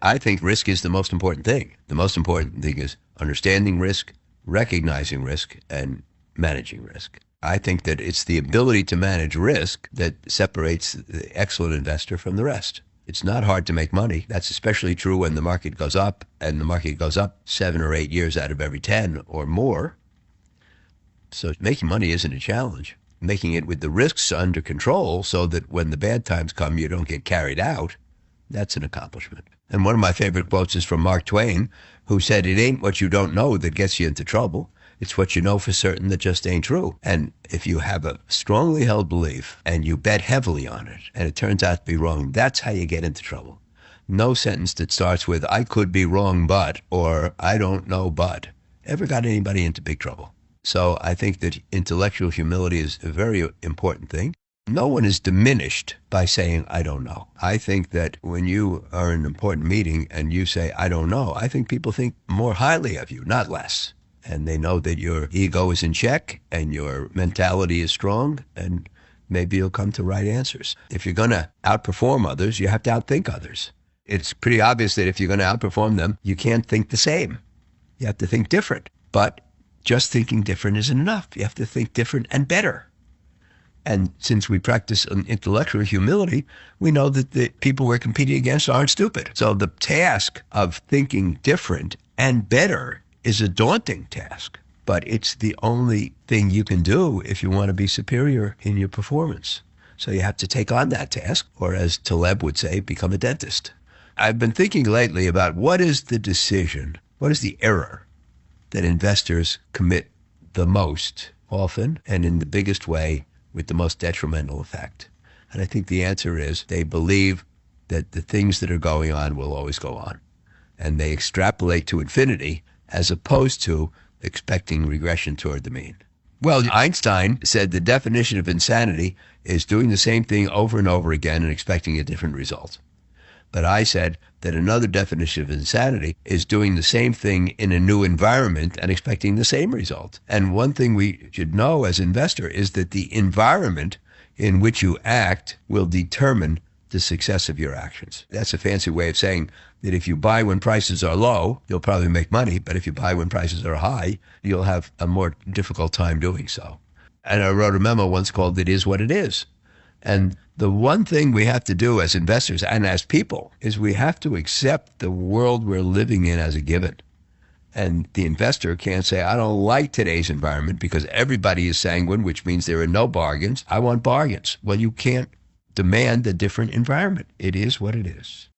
I think risk is the most important thing. The most important thing is understanding risk, recognizing risk, and managing risk. I think that it's the ability to manage risk that separates the excellent investor from the rest. It's not hard to make money. That's especially true when the market goes up, and the market goes up 7 or 8 years out of every 10 or more. So making money isn't a challenge. Making it with the risks under control so that when the bad times come, you don't get carried out, that's an accomplishment. And one of my favorite quotes is from Mark Twain, who said, "It ain't what you don't know that gets you into trouble. It's what you know for certain that just ain't true." And if you have a strongly held belief and you bet heavily on it and it turns out to be wrong, that's how you get into trouble. No sentence that starts with, "I could be wrong, but," or "I don't know, but," ever got anybody into big trouble. So I think that intellectual humility is a very important thing. No one is diminished by saying, "I don't know." I think that when you are in an important meeting and you say, "I don't know," I think people think more highly of you, not less. And they know that your ego is in check and your mentality is strong, and maybe you'll come to right answers. If you're going to outperform others, you have to outthink others. It's pretty obvious that if you're going to outperform them, you can't think the same. You have to think different. But just thinking different isn't enough. You have to think different and better. And since we practice intellectual humility, we know that the people we're competing against aren't stupid. So the task of thinking different and better is a daunting task, but it's the only thing you can do if you want to be superior in your performance. So you have to take on that task, or as Taleb would say, become a dentist. I've been thinking lately about what is the decision, what is the error that investors commit the most often and in the biggest way with the most detrimental effect. And I think the answer is they believe that the things that are going on will always go on. And they extrapolate to infinity as opposed to expecting regression toward the mean. Well, Einstein said the definition of insanity is doing the same thing over and over again and expecting a different result. But I said that another definition of insanity is doing the same thing in a new environment and expecting the same result. And one thing we should know as investor is that the environment in which you act will determine the success of your actions. That's a fancy way of saying that if you buy when prices are low, you'll probably make money. But if you buy when prices are high, you'll have a more difficult time doing so. And I wrote a memo once called "It Is What It Is." And the one thing we have to do as investors and as people is we have to accept the world we're living in as a given. And the investor can't say, "I don't like today's environment because everybody is sanguine, which means there are no bargains. I want bargains." Well, you can't demand a different environment. It is what it is.